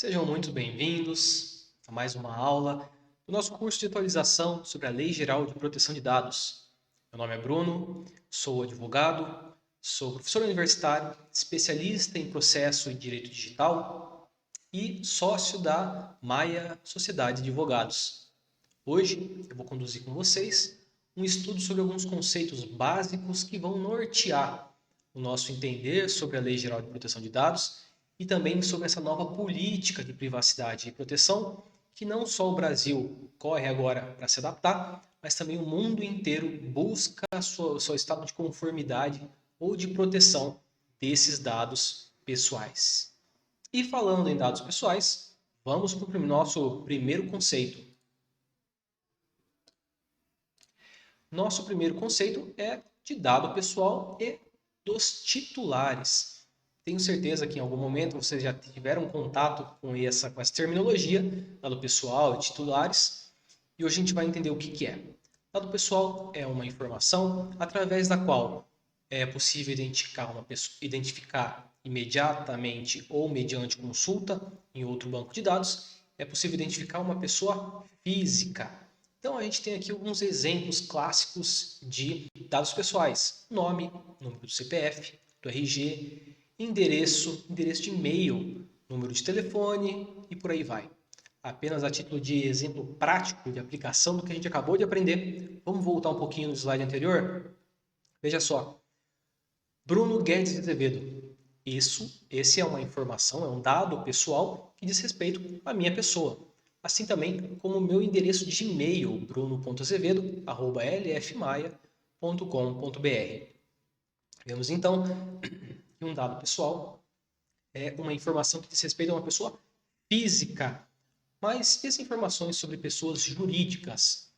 Sejam muito bem-vindos a mais uma aula do nosso curso de atualização sobre a Lei Geral de Proteção de Dados. Meu nome é Bruno, sou advogado, sou professor universitário, especialista em processo e direito digital e sócio da Maia Sociedade de Advogados. Hoje eu vou conduzir com vocês um estudo sobre alguns conceitos básicos que vão nortear o nosso entender sobre a Lei Geral de Proteção de Dados e também sobre essa nova política de privacidade e proteção que não só o Brasil corre agora para se adaptar, mas também o mundo inteiro busca o seu estado de conformidade ou de proteção desses dados pessoais. E falando em dados pessoais, vamos para o nosso primeiro conceito. Nosso primeiro conceito é de dado pessoal e dos titulares. Tenho certeza que em algum momento vocês já tiveram contato com essa terminologia, dado pessoal e titulares, e hoje a gente vai entender o que é. Dado pessoal é uma informação através da qual é possível identificar imediatamente ou mediante consulta em outro banco de dados, é possível identificar uma pessoa física. Então a gente tem aqui alguns exemplos clássicos de dados pessoais: nome, número do CPF, do RG, endereço de e-mail, número de telefone e por aí vai. Apenas a título de exemplo prático de aplicação do que a gente acabou de aprender, vamos voltar um pouquinho no slide anterior? Veja só, Bruno Guedes de Azevedo. Esse é uma informação, é um dado pessoal que diz respeito à minha pessoa. Assim também como o meu endereço de e-mail, bruno.azevedo@lfmaia.com.br. Vemos então que um dado pessoal é uma informação que diz respeito a uma pessoa física. Mas e as informações sobre pessoas jurídicas?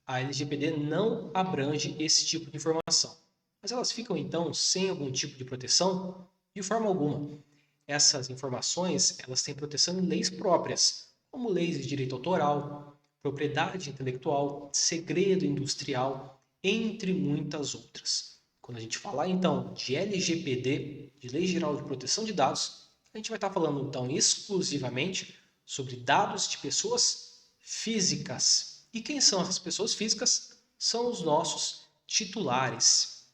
A LGPD não abrange esse tipo de informação. Mas elas ficam então sem algum tipo de proteção? De forma alguma. Essas informações elas têm proteção em leis próprias, como leis de direito autoral, propriedade intelectual, segredo industrial, entre muitas outras. Quando a gente falar então de LGPD, de Lei Geral de Proteção de Dados, a gente vai estar falando então exclusivamente sobre dados de pessoas físicas. E quem são essas pessoas físicas? São os nossos titulares.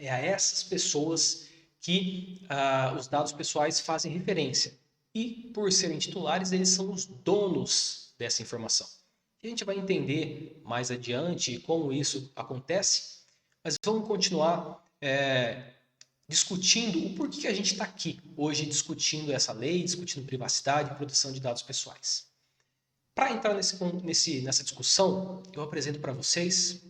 É a essas pessoas que os dados pessoais fazem referência. E, por serem titulares, eles são os donos dessa informação. E a gente vai entender mais adiante como isso acontece, mas vamos continuar discutindo o porquê que a gente está aqui hoje discutindo essa lei, discutindo privacidade e proteção de dados pessoais. Para entrar nessa discussão, eu apresento para vocês,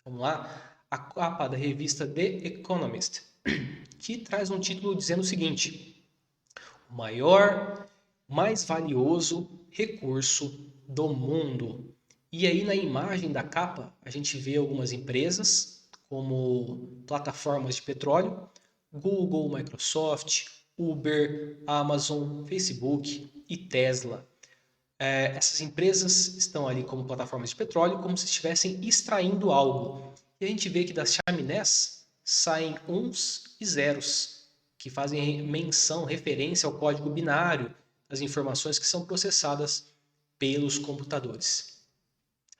vamos lá, a capa da revista The Economist, que traz um título dizendo o seguinte: o maior, mais valioso recurso do mundo. E aí na imagem da capa a gente vê algumas empresas como plataformas de petróleo, Google, Microsoft, Uber, Amazon, Facebook e Tesla. Essas empresas estão ali como plataformas de petróleo, como se estivessem extraindo algo. E a gente vê que das chaminés saem uns e zeros, que fazem menção, referência ao código binário das informações que são processadas pelos computadores.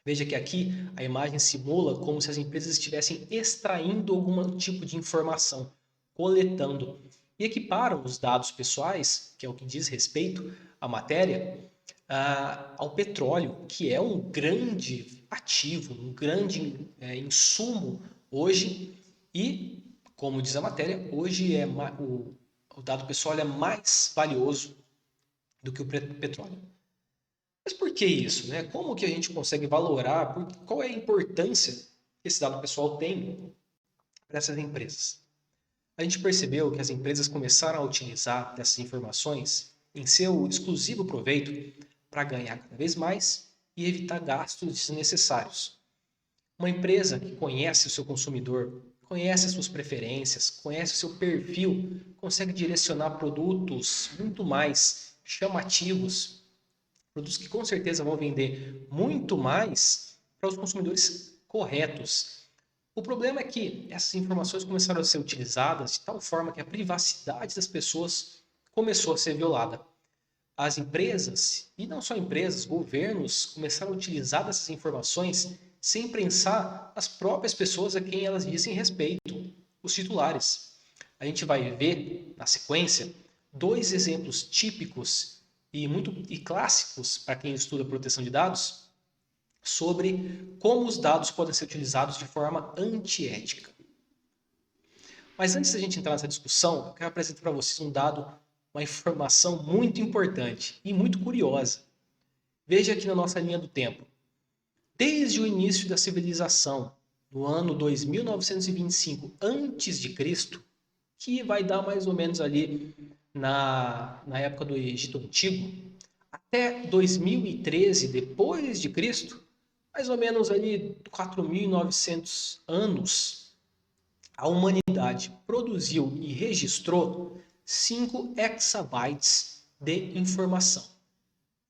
Veja que aqui a imagem simula como se as empresas estivessem extraindo algum tipo de informação, coletando, e equiparam os dados pessoais, que é o que diz respeito à matéria, ao petróleo, que é um grande ativo, um grande insumo hoje, e, como diz a matéria, hoje o dado pessoal é mais valioso do que o petróleo. Mas por que isso, né? Como que a gente consegue valorar, qual é a importância que esse dado pessoal tem para essas empresas? A gente percebeu que as empresas começaram a utilizar essas informações em seu exclusivo proveito para ganhar cada vez mais e evitar gastos desnecessários. Uma empresa que conhece o seu consumidor, conhece as suas preferências, conhece o seu perfil, consegue direcionar produtos muito mais chamativos, produtos que com certeza vão vender muito mais para os consumidores corretos. O problema é que essas informações começaram a ser utilizadas de tal forma que a privacidade das pessoas começou a ser violada. as empresas, e não só empresas, governos, começaram a utilizar dessas informações sem pensar nas próprias pessoas a quem elas dizem respeito, os titulares. A gente vai ver, na sequência, dois exemplos típicos e clássicos para quem estuda proteção de dados sobre como os dados podem ser utilizados de forma antiética. Mas antes da gente entrar nessa discussão, eu quero apresentar para vocês um dado, uma informação muito importante e muito curiosa. Veja aqui na nossa linha do tempo. Desde o início da civilização, no ano 2925 a.C., que vai dar mais ou menos ali na época do Egito Antigo, até 2013 depois de Cristo, mais ou menos ali 4.900 anos, a humanidade produziu e registrou 5 exabytes de informação.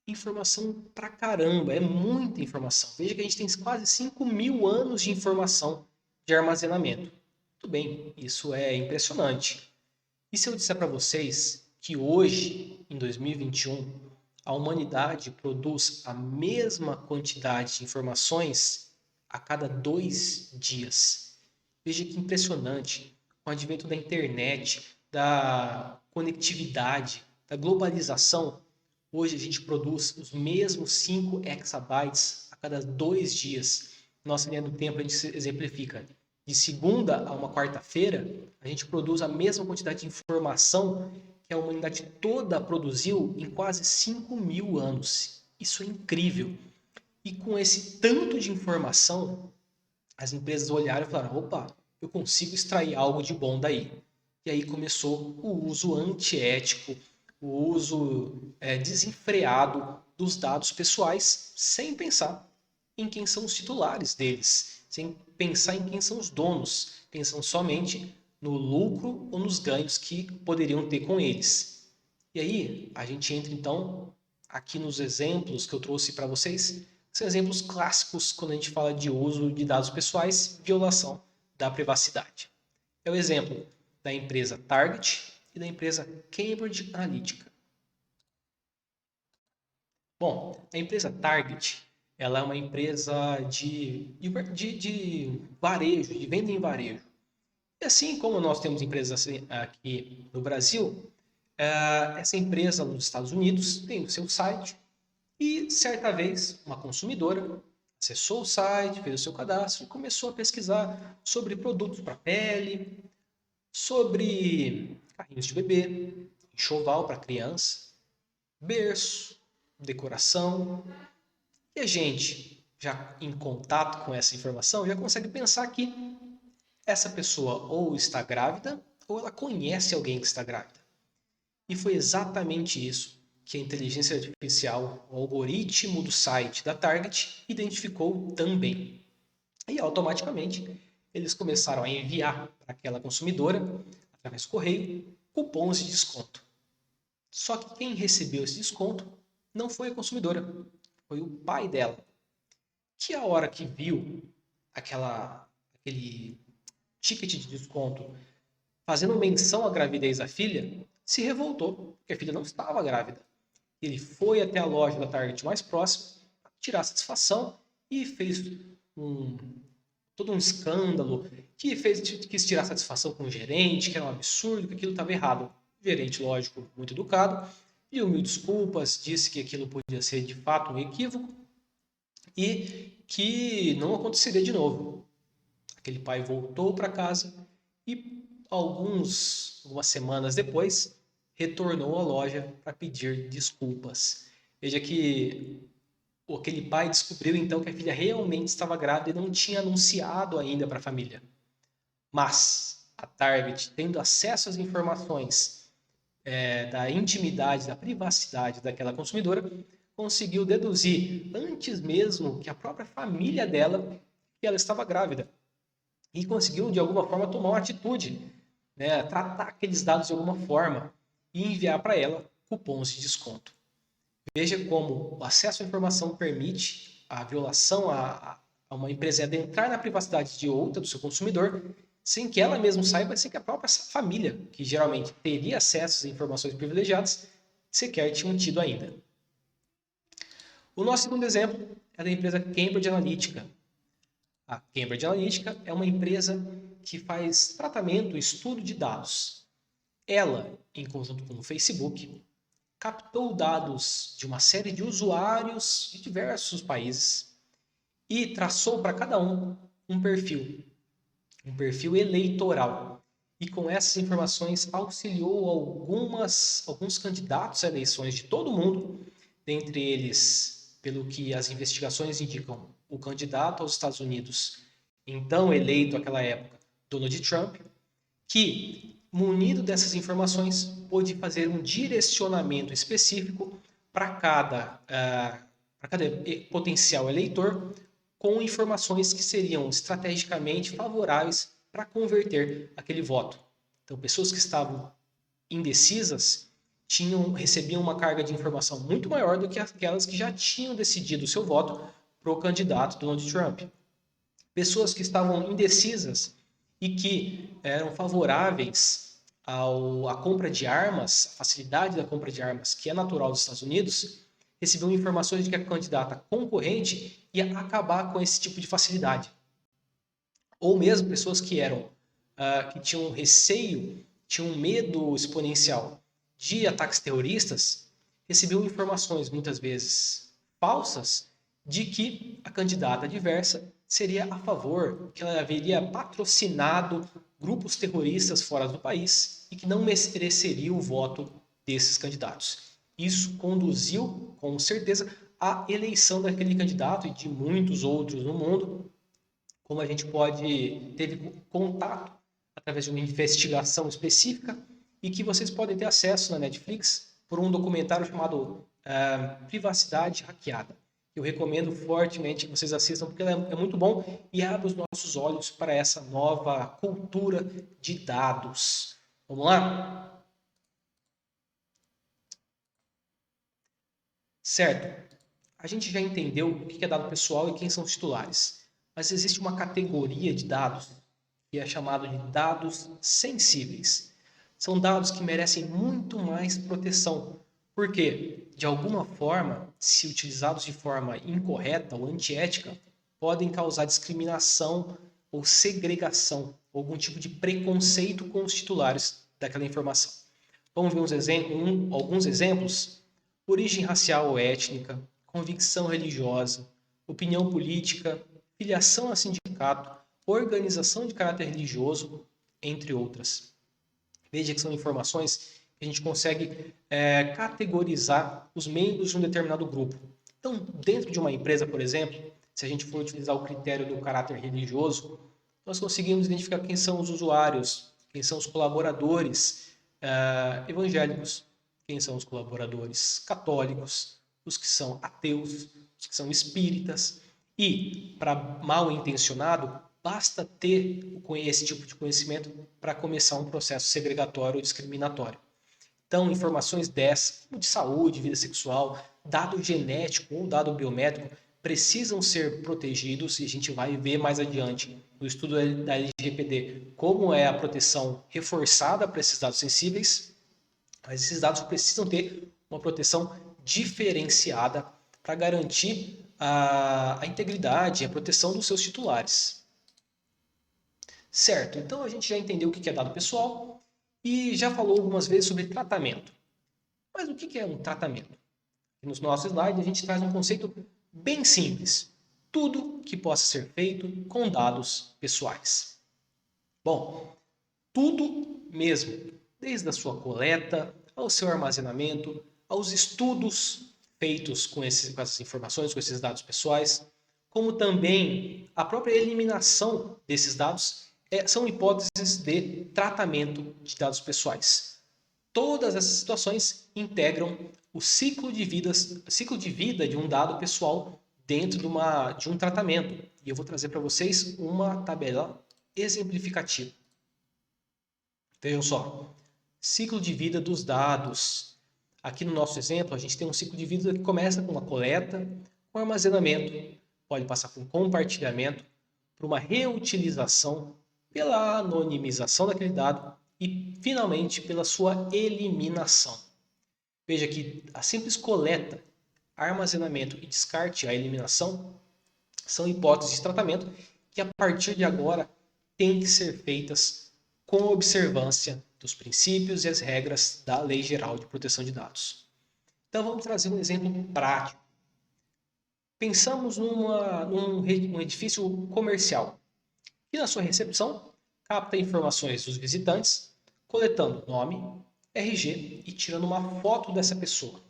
Informação pra caramba, é muita informação. Veja que a gente tem quase 5.000 anos de informação de armazenamento. Tudo bem, isso é impressionante. E se eu disser para vocês que hoje, em 2021, a humanidade produz a mesma quantidade de informações a cada 2 dias? Veja que impressionante, com o advento da internet, da conectividade, da globalização, hoje a gente produz os mesmos 5 exabytes a cada 2 dias. Nossa linha do tempo a gente exemplifica. De segunda a uma quarta-feira, a gente produz a mesma quantidade de informação que a humanidade toda produziu em quase 5.000 anos. Isso é incrível. E com esse tanto de informação, as empresas olharam e falaram, opa, eu consigo extrair algo de bom daí. E aí começou o uso antiético, o uso desenfreado dos dados pessoais, sem pensar em quem são os titulares deles, sem pensar em quem são os donos, pensando somente no lucro ou nos ganhos que poderiam ter com eles. E aí a gente entra então aqui nos exemplos que eu trouxe para vocês, que são exemplos clássicos quando a gente fala de uso de dados pessoais, violação da privacidade. É o exemplo da empresa Target e da empresa Cambridge Analytica. Bom, a empresa Target, ela é uma empresa de varejo, de venda em varejo. E assim como nós temos empresas aqui no Brasil, essa empresa nos Estados Unidos tem o seu site e certa vez uma consumidora acessou o site, fez o seu cadastro e começou a pesquisar sobre produtos para pele, sobre carrinhos de bebê, enxoval para criança, berço, decoração. E a gente, já em contato com essa informação, já consegue pensar que essa pessoa ou está grávida ou ela conhece alguém que está grávida. E foi exatamente isso que a inteligência artificial, o algoritmo do site da Target, identificou também. E automaticamente eles começaram a enviar para aquela consumidora, através do correio, cupons de desconto. Só que quem recebeu esse desconto não foi a consumidora, foi o pai dela, que a hora que viu aquele ticket de desconto fazendo menção à gravidez da filha, se revoltou, porque a filha não estava grávida. Ele foi até a loja da Target mais próxima, tirar satisfação e fez todo um escândalo, quis tirar satisfação com o gerente, que era um absurdo, que aquilo estava errado. O gerente, lógico, muito educado, pediu mil desculpas, disse que aquilo podia ser de fato um equívoco e que não aconteceria de novo. Aquele pai voltou para casa e algumas semanas depois retornou à loja para pedir desculpas. Veja que aquele pai descobriu então que a filha realmente estava grávida e não tinha anunciado ainda para a família. Mas a Target, tendo acesso às informações da intimidade, da privacidade daquela consumidora, conseguiu deduzir, antes mesmo que a própria família dela, que ela estava grávida. E conseguiu, de alguma forma, tomar uma atitude, tratar aqueles dados de alguma forma e enviar para ela cupons de desconto. Veja como o acesso à informação permite a violação a uma empresa adentrar na privacidade de outra, do seu consumidor, sem que ela mesma saiba, sem que a própria família, que geralmente teria acesso às informações privilegiadas, sequer tinham tido ainda. O nosso segundo exemplo é da empresa Cambridge Analytica. A Cambridge Analytica é uma empresa que faz tratamento e estudo de dados. Ela, em conjunto com o Facebook, captou dados de uma série de usuários de diversos países e traçou para cada um perfil eleitoral. E com essas informações auxiliou alguns candidatos a eleições de todo o mundo, dentre eles, pelo que as investigações indicam, o candidato aos Estados Unidos, então eleito naquela época, Donald Trump, que, munido dessas informações, pôde fazer um direcionamento específico para cada potencial eleitor, com informações que seriam estrategicamente favoráveis para converter aquele voto. Então, pessoas que estavam indecisas recebiam uma carga de informação muito maior do que aquelas que já tinham decidido o seu voto para o candidato Donald Trump. Pessoas que estavam indecisas e que eram favoráveis à compra de armas, a facilidade da compra de armas, que é natural dos Estados Unidos, recebiam informações de que a candidata concorrente ia acabar com esse tipo de facilidade. Ou mesmo pessoas que tinham receio, tinham medo exponencial de ataques terroristas, recebiam informações muitas vezes falsas de que a candidata adversa seria a favor, que ela haveria patrocinado grupos terroristas fora do país e que não mereceria o voto desses candidatos. Isso conduziu, com certeza, à eleição daquele candidato e de muitos outros no mundo, como a gente teve contato através de uma investigação específica e que vocês podem ter acesso na Netflix por um documentário chamado Privacidade Hackeada. Eu recomendo fortemente que vocês assistam porque ele é muito bom e abre os nossos olhos para essa nova cultura de dados. Vamos lá? Certo. A gente já entendeu o que é dado pessoal e quem são os titulares. Mas existe uma categoria de dados que é chamado de dados sensíveis. São dados que merecem muito mais proteção. Porque, de alguma forma, se utilizados de forma incorreta ou antiética, podem causar discriminação ou segregação, algum tipo de preconceito com os titulares daquela informação. Vamos ver alguns exemplos? Origem racial ou étnica, convicção religiosa, opinião política, filiação a sindicato, organização de caráter religioso, entre outras. Veja que são informações que a gente consegue categorizar os membros de um determinado grupo. Então, dentro de uma empresa, por exemplo, se a gente for utilizar o critério do caráter religioso, nós conseguimos identificar quem são os usuários, quem são os colaboradores evangélicos, quem são os colaboradores católicos, os que são ateus, os que são espíritas. E, para mal intencionado, basta ter esse tipo de conhecimento para começar um processo segregatório ou discriminatório. Então, informações dessas, como de saúde, vida sexual, dado genético ou dado biométrico, precisam ser protegidos e a gente vai ver mais adiante no estudo da LGPD como é a proteção reforçada para esses dados sensíveis. Mas esses dados precisam ter uma proteção diferenciada para garantir a integridade e a proteção dos seus titulares. Certo, então a gente já entendeu o que é dado pessoal e já falou algumas vezes sobre tratamento. Mas o que é um tratamento? Nos nossos slides a gente traz um conceito bem simples. Tudo que possa ser feito com dados pessoais. Bom, tudo mesmo. Desde a sua coleta, ao seu armazenamento, aos estudos feitos com essas informações, com esses dados pessoais, como também a própria eliminação desses dados, são hipóteses de tratamento de dados pessoais. Todas essas situações integram o ciclo de vida de um dado pessoal dentro de um tratamento. E eu vou trazer para vocês uma tabela exemplificativa. Vejam só. Ciclo de vida dos dados. Aqui no nosso exemplo, a gente tem um ciclo de vida que começa com uma coleta, com armazenamento, pode passar por compartilhamento, por uma reutilização, pela anonimização daquele dado e, finalmente, pela sua eliminação. Veja que a simples coleta, armazenamento e descarte, a eliminação, são hipóteses de tratamento que a partir de agora têm que ser feitas com observância dos princípios e as regras da Lei Geral de Proteção de Dados. Então vamos trazer um exemplo prático. Pensamos num edifício comercial que na sua recepção capta informações dos visitantes, coletando nome, RG e tirando uma foto dessa pessoa.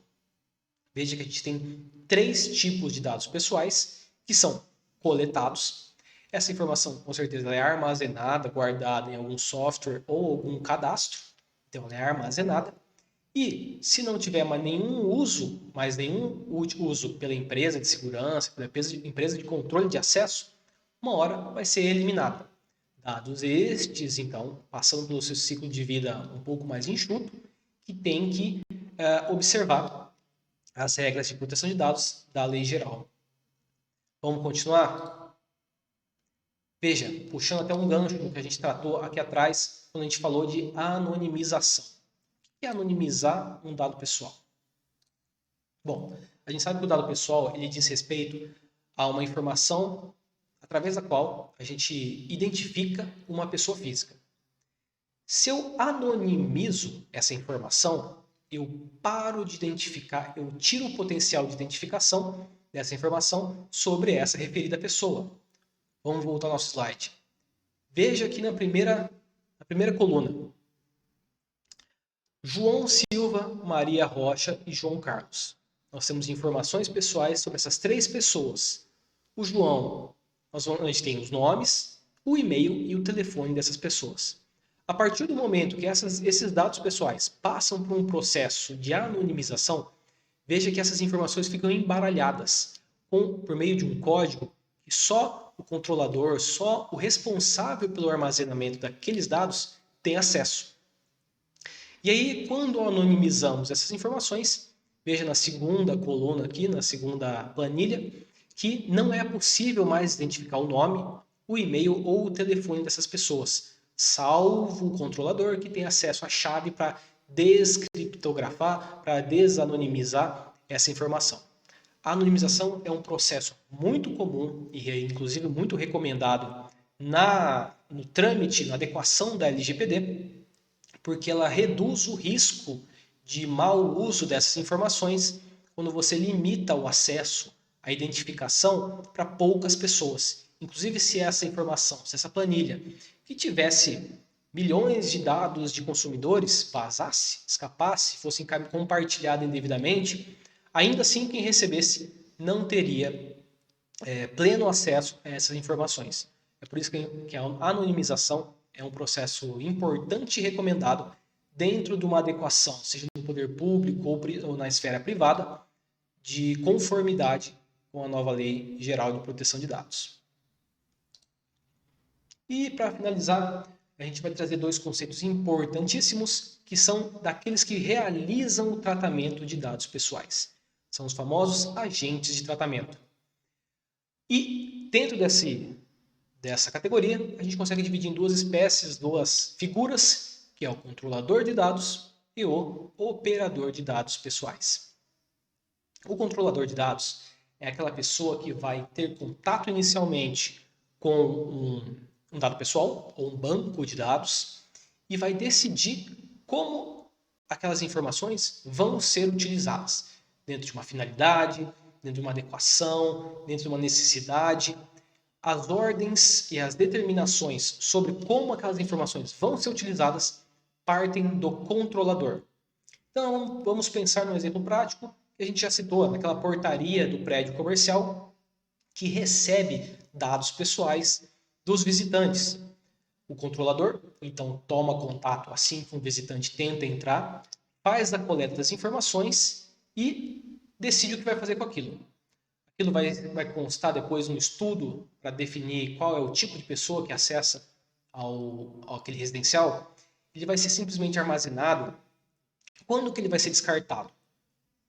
Veja que a gente tem 3 tipos de dados pessoais que são coletados. Essa informação, com certeza, ela é armazenada, guardada em algum software ou algum cadastro. Então, ela é armazenada. E, se não tiver mais nenhum uso pela empresa de segurança, pela empresa de controle de acesso, uma hora vai ser eliminada. Dados estes, então, passando pelo seu ciclo de vida um pouco mais enxuto, que tem que observar as regras de proteção de dados da Lei Geral. Vamos continuar? Veja, puxando até um gancho do que a gente tratou aqui atrás, quando a gente falou de anonimização. O que é anonimizar um dado pessoal? Bom, a gente sabe que o dado pessoal ele diz respeito a uma informação através da qual a gente identifica uma pessoa física. Se eu anonimizo essa informação, eu paro de identificar, eu tiro o potencial de identificação dessa informação sobre essa referida pessoa. Vamos voltar ao nosso slide. Veja aqui na primeira coluna. João Silva, Maria Rocha e João Carlos. Nós temos informações pessoais sobre essas 3 pessoas. O João, a gente tem os nomes, o e-mail e o telefone dessas pessoas. A partir do momento que esses dados pessoais passam por um processo de anonimização, veja que essas informações ficam embaralhadas por meio de um código que só o controlador, só o responsável pelo armazenamento daqueles dados tem acesso. E aí, quando anonimizamos essas informações, veja na segunda coluna aqui, na segunda planilha, que não é possível mais identificar o nome, o e-mail ou o telefone dessas pessoas, salvo o controlador que tem acesso à chave para descriptografar, para desanonimizar essa informação. A anonimização é um processo muito comum e é inclusive muito recomendado no trâmite, na adequação da LGPD, porque ela reduz o risco de mau uso dessas informações quando você limita o acesso, a identificação para poucas pessoas. Inclusive se essa informação, se essa planilha que tivesse milhões de dados de consumidores vazasse, escapasse, fosse compartilhada indevidamente, ainda assim quem recebesse não teria pleno acesso a essas informações. É por isso que a anonimização é um processo importante e recomendado dentro de uma adequação, seja no poder público ou na esfera privada, de conformidade com a nova Lei Geral de Proteção de Dados. E para finalizar, a gente vai trazer 2 conceitos importantíssimos que são daqueles que realizam o tratamento de dados pessoais. São os famosos agentes de tratamento. E dentro dessa categoria, a gente consegue dividir em 2 espécies, 2 figuras, que é o controlador de dados e o operador de dados pessoais. O controlador de dados é aquela pessoa que vai ter contato inicialmente com um dado pessoal ou um banco de dados e vai decidir como aquelas informações vão ser utilizadas dentro de uma finalidade, dentro de uma adequação, dentro de uma necessidade. As ordens e as determinações sobre como aquelas informações vão ser utilizadas partem do controlador. Então, vamos pensar num exemplo prático que a gente já citou, naquela portaria do prédio comercial que recebe dados pessoais dos visitantes. O controlador, então, toma contato assim que um visitante tenta entrar, faz a coleta das informações e decide o que vai fazer com aquilo. Aquilo vai constar depois um estudo para definir qual é o tipo de pessoa que acessa aquele residencial. Ele vai ser simplesmente armazenado. Quando que ele vai ser descartado?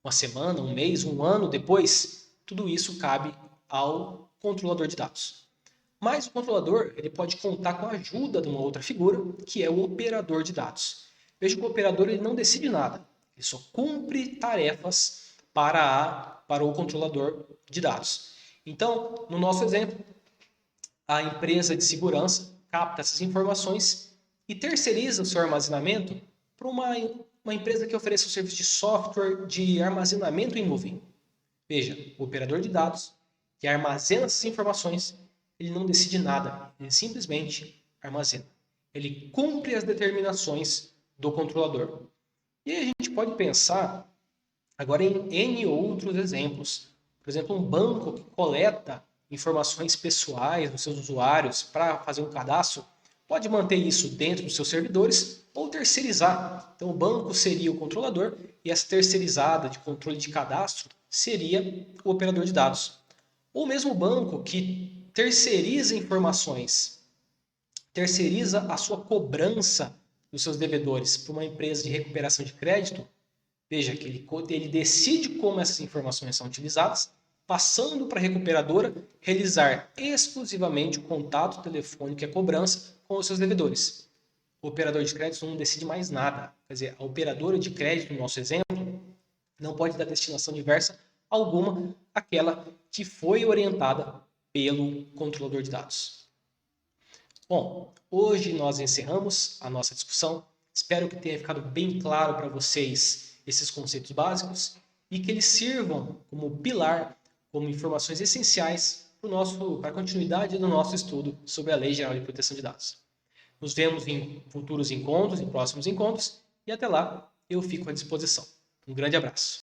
Uma semana, um mês, um ano depois? Tudo isso cabe ao controlador de dados. Mas o controlador ele pode contar com a ajuda de uma outra figura, que é o operador de dados. Veja que o operador ele não decide nada. Ele só cumpre tarefas para o controlador de dados. Então, no nosso exemplo, a empresa de segurança capta essas informações e terceiriza o seu armazenamento para uma empresa que ofereça o serviço de software de armazenamento em nuvem. Veja, o operador de dados que armazena essas informações, ele não decide nada, ele simplesmente armazena. Ele cumpre as determinações do controlador. E aí a gente pode pensar agora em N outros exemplos. Por exemplo, um banco que coleta informações pessoais dos seus usuários para fazer um cadastro, pode manter isso dentro dos seus servidores ou terceirizar. Então, o banco seria o controlador e essa terceirizada de controle de cadastro seria o operador de dados. Ou mesmo o banco que terceiriza informações, terceiriza a sua cobrança dos seus devedores para uma empresa de recuperação de crédito. Veja que ele decide como essas informações são utilizadas, passando para a recuperadora realizar exclusivamente o contato telefônico e a cobrança com os seus devedores. O operador de crédito não decide mais nada. Quer dizer, a operadora de crédito, no nosso exemplo, não pode dar destinação diversa alguma àquela que foi orientada pelo controlador de dados. Bom, hoje nós encerramos a nossa discussão. Espero que tenha ficado bem claro para vocês esses conceitos básicos e que eles sirvam como pilar, como informações essenciais para a continuidade do nosso estudo sobre a Lei Geral de Proteção de Dados. Nos vemos em futuros encontros, em próximos encontros, e até lá eu fico à disposição. Um grande abraço.